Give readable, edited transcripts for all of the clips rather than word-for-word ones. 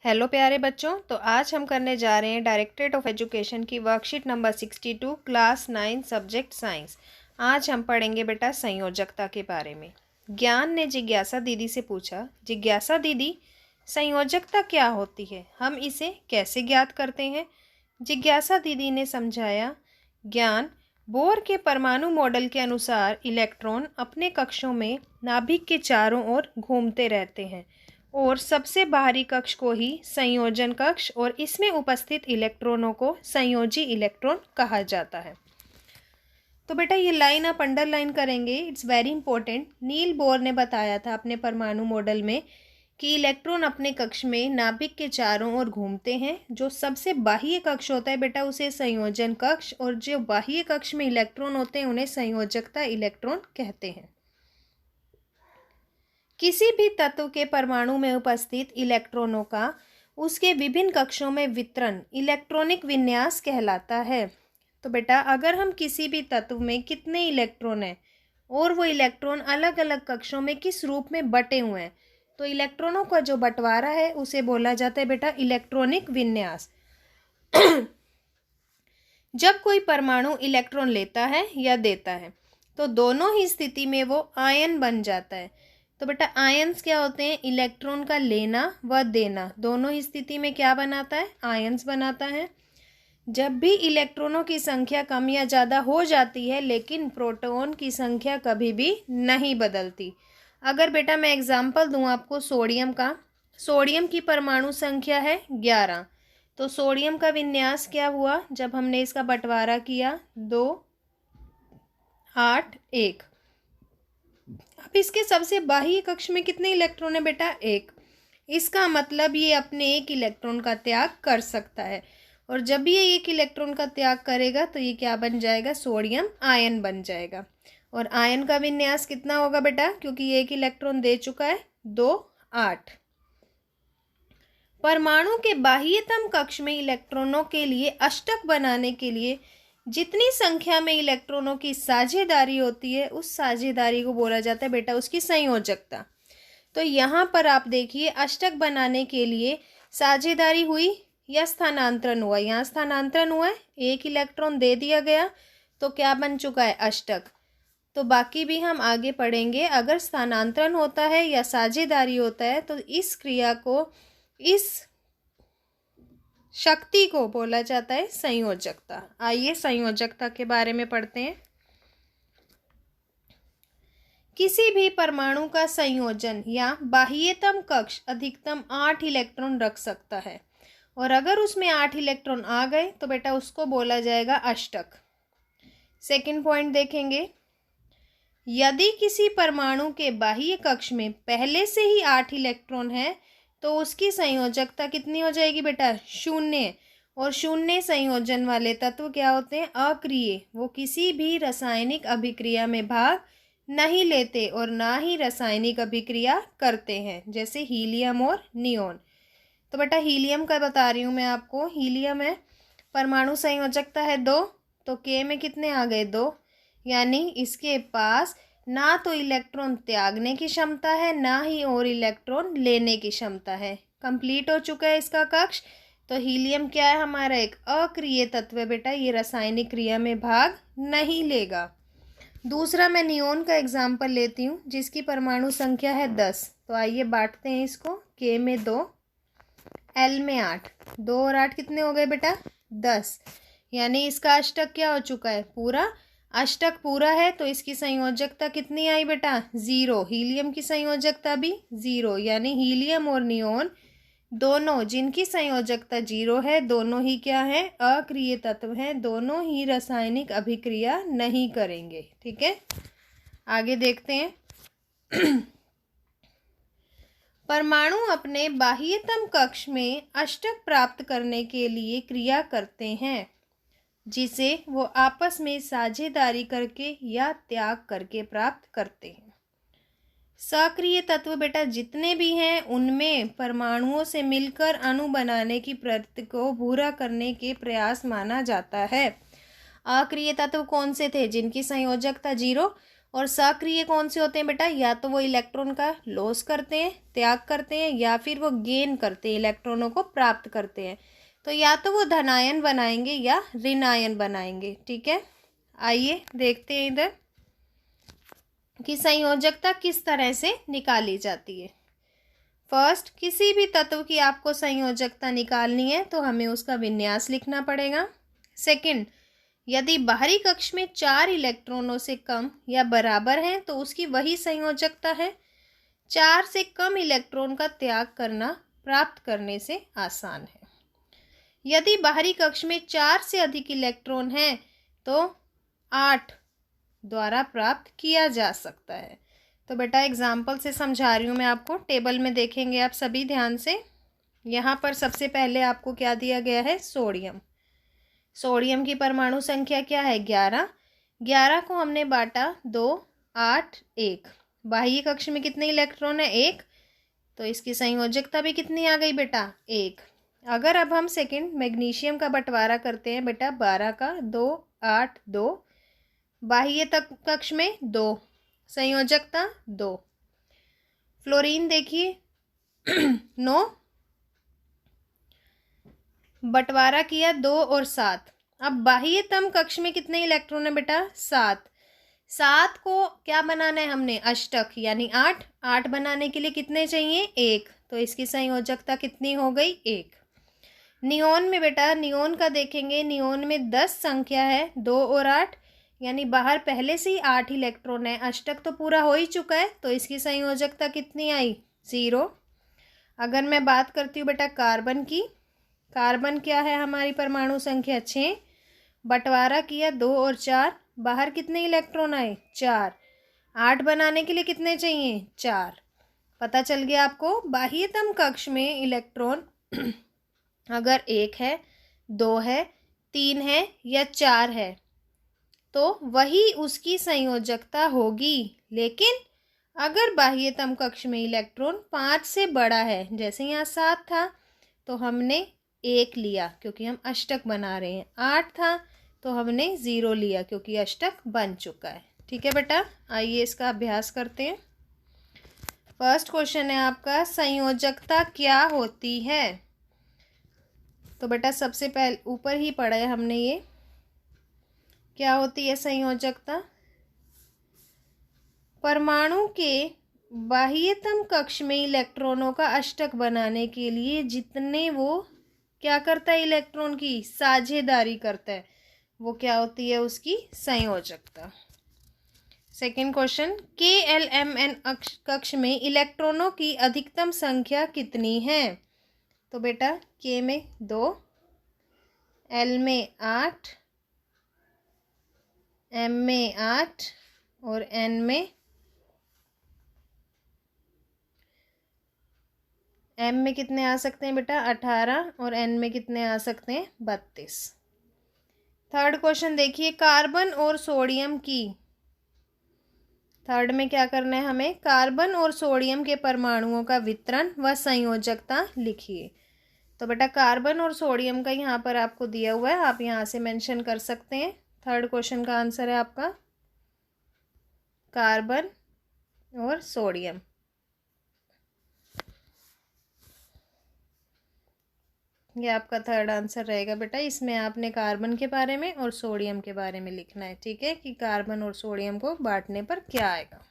Hello प्यारे बच्चों, तो आज हम करने जा रहे हैं डायरेक्टरेट ऑफ एजुकेशन की worksheet number 62 class 9 subject science. आज हम पढ़ेंगे बेटा संयोजकता के बारे में। ज्ञान ने जिज्ञासा दीदी से पूछा, जिज्ञासा दीदी संयोजकता क्या होती है, हम इसे कैसे ज्ञात करते हैं? जिज्ञासा दीदी ने समझाया, ज्ञान बोर के परमाणु मॉडल के अनुसार इलेक्ट्रॉन अपने कक्षों में नाभिक के चारों ओर घूमते रहते हैं और सबसे बाहरी कक्ष को ही संयोजन कक्ष और इसमें उपस्थित इलेक्ट्रॉनों को संयोजी इलेक्ट्रॉन कहा जाता है। तो बेटा ये लाइन आप अंडरलाइन करेंगे, it's very important. Niels Bohr ने बताया था अपने परमाणु मॉडल में कि इलेक्ट्रॉन अपने कक्ष में नाभिक के चारों ओर घूमते हैं। जो सबसे बाह्य कक्ष होता है बेटा उसे संयोजन कक्ष, और जो बाह्य कक्ष में इलेक्ट्रॉन होते हैं उन्हें संयोजकता इलेक्ट्रॉन कहते हैं। किसी भी तत्व के परमाणु में उपस्थित इलेक्ट्रॉनों का उसके विभिन्न कक्षों में वितरण इलेक्ट्रॉनिक विन्यास कहलाता है। तो बेटा अगर हम किसी भी तत्व में कितने इलेक्ट्रॉन हैं और वो इलेक्ट्रॉन अलग अलग कक्षों में किस रूप में बटे हुए हैं, तो इलेक्ट्रॉनों का जो बंटवारा है उसे बोला जाता है बेटा इलेक्ट्रॉनिक विन्यास। जब कोई परमाणु इलेक्ट्रॉन लेता है या देता है तो दोनों ही स्थिति में वो आयन बन जाता है। तो बेटा आयंस क्या होते हैं? इलेक्ट्रॉन का लेना व देना दोनों ही स्थिति में क्या बनाता है? आयंस बनाता है। जब भी इलेक्ट्रॉनों की संख्या कम या ज़्यादा हो जाती है लेकिन प्रोटॉन की संख्या कभी भी नहीं बदलती। अगर बेटा मैं एग्जांपल दूं आपको सोडियम का, सोडियम की परमाणु संख्या है 11, तो सोडियम का विन्यास क्या हुआ जब हमने इसका बंटवारा किया? 2 8 1। अब इसके सबसे बाह्य कक्ष में कितने इलेक्ट्रॉन है बेटा? 1। इसका मतलब ये अपने एक इलेक्ट्रॉन का त्याग कर सकता है, और जब भी ये एक इलेक्ट्रॉन का त्याग करेगा तो ये क्या बन जाएगा? सोडियम आयन बन जाएगा। और आयन का विन्यास कितना होगा बेटा? क्योंकि ये एक इलेक्ट्रॉन दे चुका है 2 8। परमाणु के बाह्यतम कक्ष में इलेक्ट्रॉनों के लिए अष्टक बनाने के लिए जितनी संख्या में इलेक्ट्रॉनों की साझेदारी होती है उस साझेदारी को बोला जाता है बेटा उसकी संयोजकता। तो यहाँ पर आप देखिए अष्टक बनाने के लिए साझेदारी हुई या स्थानांतरण हुआ? यहाँ स्थानांतरण हुआ है, एक इलेक्ट्रॉन दे दिया गया तो क्या बन चुका है? अष्टक। तो बाकी भी हम आगे पढ़ेंगे। अगर स्थानांतरण होता है या साझेदारी होता है तो इस क्रिया को, इस शक्ति को बोला जाता है संयोजकता। आइए संयोजकता के बारे में पढ़ते हैं। किसी भी परमाणु का संयोजन या बाह्यतम कक्ष अधिकतम 8 इलेक्ट्रॉन रख सकता है, और अगर उसमें 8 इलेक्ट्रॉन आ गए तो बेटा उसको बोला जाएगा अष्टक। सेकंड पॉइंट देखेंगे, यदि किसी परमाणु के बाह्य कक्ष में पहले से ही 8 इलेक्ट्रॉन है तो उसकी संयोजकता कितनी हो जाएगी बेटा? 0। और 0 संयोजन वाले तत्व क्या होते हैं? अक्रिय। वो किसी भी रासायनिक अभिक्रिया में भाग नहीं लेते और ना ही रासायनिक अभिक्रिया करते हैं, जैसे हीलियम और नियोन। तो बेटा हीलियम का बता रही हूँ मैं आपको। हीलियम है, परमाणु संयोजकता है 2, तो के में कितने आ गए? 2। यानी इसके पास ना तो इलेक्ट्रॉन त्यागने की क्षमता है ना ही और इलेक्ट्रॉन लेने की क्षमता है। कंप्लीट हो चुका है इसका कक्ष। तो हीलियम क्या है? हमारा एक अक्रिय तत्व है बेटा, ये रासायनिक क्रिया में भाग नहीं लेगा। दूसरा मैं नियोन का एग्जाम्पल लेती हूँ जिसकी परमाणु संख्या है 10। तो आइए बांटते हैं इसको। के में 2, एल में 8। 2 और 8 कितने हो गए बेटा? 10। यानी इसका अष्टक क्या हो चुका है? पूरा। अष्टक पूरा है तो इसकी संयोजकता कितनी आई बेटा? 0। हीलियम की संयोजकता भी 0। यानी हीलियम और नियोन दोनों जिनकी संयोजकता 0 है, दोनों ही क्या है? अक्रिय तत्व हैं, दोनों ही रासायनिक अभिक्रिया नहीं करेंगे। ठीक है, आगे देखते हैं। परमाणु अपने बाह्यतम कक्ष में अष्टक प्राप्त करने के लिए क्रिया करते हैं जिसे वो आपस में साझेदारी करके या त्याग करके प्राप्त करते हैं। सक्रिय तत्व बेटा जितने भी हैं उनमें परमाणुओं से मिलकर अणु बनाने की प्रवृत्ति को पूरा करने के प्रयास माना जाता है। अक्रिय तत्व कौन से थे? जिनकी संयोजकता 0 और सक्रिय कौन से होते हैं बेटा? या तो वो इलेक्ट्रॉन का लॉस करते हैं, त्याग करते हैं, या फिर वो गेन करते हैं, इलेक्ट्रॉनों को प्राप्त करते हैं। तो या तो वो धनायन बनाएंगे या ऋणायन बनाएंगे। ठीक है, आइए देखते हैं इधर कि संयोजकता किस तरह से निकाली जाती है। फर्स्ट, किसी भी तत्व की आपको संयोजकता निकालनी है तो हमें उसका विन्यास लिखना पड़ेगा। सेकंड, यदि बाहरी कक्ष में 4 इलेक्ट्रॉनों से कम या बराबर हैं तो उसकी वही संयोजकता है। 4 से कम इलेक्ट्रॉन का त्याग करना प्राप्त करने से आसान है। यदि बाहरी कक्ष में 4 से अधिक इलेक्ट्रॉन हैं तो 8 द्वारा प्राप्त किया जा सकता है। तो बेटा एग्जाम्पल से समझा रही हूँ मैं आपको, टेबल में देखेंगे आप सभी ध्यान से। यहाँ पर सबसे पहले आपको क्या दिया गया है? सोडियम। सोडियम की परमाणु संख्या क्या है? 11। 11 को हमने बांटा 2, 8, 1। बाह्य कक्ष में कितने इलेक्ट्रॉन है? 1। तो इसकी संयोजकता भी कितनी आ गई बेटा? 1। अगर अब हम सेकंड मैग्नीशियम का बंटवारा करते हैं बेटा, 12 का 2, 8, 2। बाह्य तक कक्ष में 2, संयोजकता 2। फ्लोरीन देखिए 9, बंटवारा किया 2 और 7। अब बाह्यतम कक्ष में कितने इलेक्ट्रॉन है बेटा? 7। 7 को क्या बनाना है हमने? अष्टक, यानी 8। 8 बनाने के लिए कितने चाहिए? 1। तो इसकी संयोजकता कितनी हो गई? 1। नियोन में बेटा, नियोन का देखेंगे, नियोन में 10 संख्या है, 2 और 8, यानी बाहर पहले से ही 8 इलेक्ट्रॉन है, अष्टक तो पूरा हो ही चुका है, तो इसकी संयोजकता कितनी आई? 0। अगर मैं बात करती हूँ बेटा कार्बन की, कार्बन क्या है हमारी परमाणु संख्या? 6। बंटवारा किया 2 और 4, बाहर कितने इलेक्ट्रॉन आए? 4। 8 बनाने के लिए कितने चाहिए? 4। पता चल गया आपको। बाह्यतम कक्ष में इलेक्ट्रॉन अगर 1 है, 2 है, 3 है या 4 है तो वही उसकी संयोजकता होगी। लेकिन अगर बाह्यतम कक्ष में इलेक्ट्रॉन 5 से बड़ा है, जैसे यहाँ 7 था तो हमने 1 लिया क्योंकि हम अष्टक बना रहे हैं, 8 था तो हमने 0 लिया क्योंकि अष्टक बन चुका है। ठीक है बेटा, आइए इसका अभ्यास करते हैं। फर्स्ट क्वेश्चन है आपका, संयोजकता क्या होती है? तो बेटा सबसे पहले ऊपर ही पढ़ा है हमने, ये क्या होती है संयोजकता? परमाणु के बाह्यतम कक्ष में इलेक्ट्रॉनों का अष्टक बनाने के लिए जितने वो क्या करता है, इलेक्ट्रॉन की साझेदारी करता है, वो क्या होती है? उसकी संयोजकता। सेकेंड क्वेश्चन, KLMN कक्ष में इलेक्ट्रॉनों की अधिकतम संख्या कितनी है? तो बेटा K में 2, L में 8, M में 8 और N में M में कितने आ सकते हैं बेटा? 18 और N में कितने आ सकते हैं? 32। थर्ड क्वेश्चन देखिए, कार्बन और सोडियम की, थर्ड में क्या करना है हमें? कार्बन और सोडियम के परमाणुओं का वितरण व संयोजकता लिखिए। तो बेटा कार्बन और सोडियम का यहाँ पर आपको दिया हुआ है, आप यहाँ से मेंशन कर सकते हैं। थर्ड क्वेश्चन का आंसर है आपका कार्बन और सोडियम। ये आपका थर्ड आंसर रहेगा बेटा। इसमें आपने कार्बन के बारे में और सोडियम के बारे में लिखना है, ठीक है, कि कार्बन और सोडियम को बांटने पर क्या आएगा।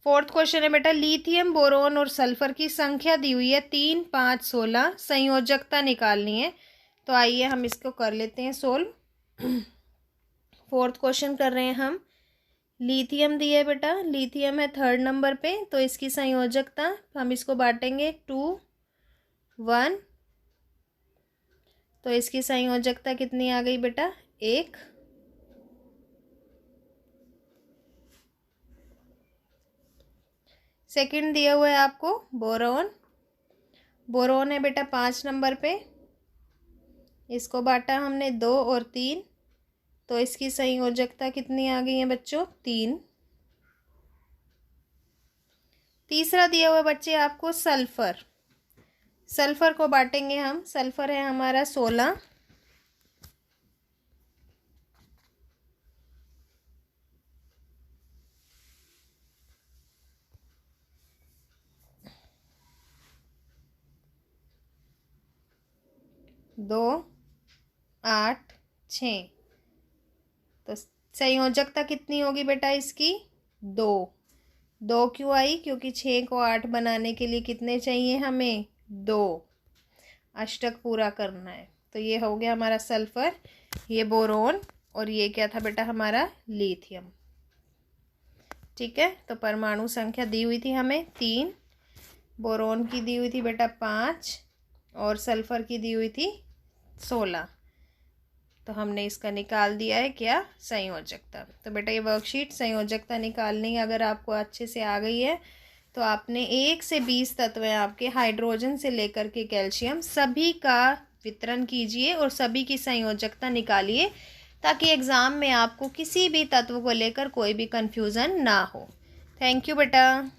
फोर्थ क्वेश्चन है बेटा, लिथियम, बोरोन और सल्फर की संख्या दी हुई है 3, 5, 16, संयोजकता निकालनी है। तो आइए हम इसको कर लेते हैं सोल्व। फोर्थ क्वेश्चन कर रहे हैं हम। लिथियम दिया है बेटा, लिथियम है 3rd नंबर पे, तो इसकी संयोजकता हम इसको बांटेंगे 2, 1, तो इसकी संयोजकता कितनी आ गई बेटा? 1। सेकंड दिया हुआ है आपको बोरोन, बोरोन है बेटा 5 नंबर पे, इसको बांटा हमने 2 और 3, तो इसकी संयोजकता कितनी आ गई है बच्चों? 3। तीसरा दिया हुआ बच्चे आपको सल्फर, सल्फर को बांटेंगे हम, सल्फर है हमारा 16, 2 8 6। तो संयोजकता कितनी होगी बेटा इसकी? 2। 2 क्यों आई? क्योंकि 6 को 8 बनाने के लिए कितने चाहिए हमें? 2। अष्टक पूरा करना है। तो ये हो गया हमारा सल्फर, ये बोरोन, और ये क्या था बेटा हमारा? लिथियम। ठीक है, तो परमाणु संख्या दी हुई थी हमें 3, बोरोन की दी हुई थी बेटा 5, और सल्फर की दी हुई थी 16। तो हमने इसका निकाल दिया है क्या? संयोजकता। तो बेटा ये वर्कशीट संयोजकता निकालनी अगर आपको अच्छे से आ गई है तो आपने 1 से 20 तत्व हैं आपके, हाइड्रोजन से लेकर के कैल्शियम, सभी का वितरण कीजिए और सभी की संयोजकता निकालिए, ताकि एग्ज़ाम में आपको किसी भी तत्व को लेकर कोई भी कन्फ्यूज़न ना हो। थैंक यू बेटा।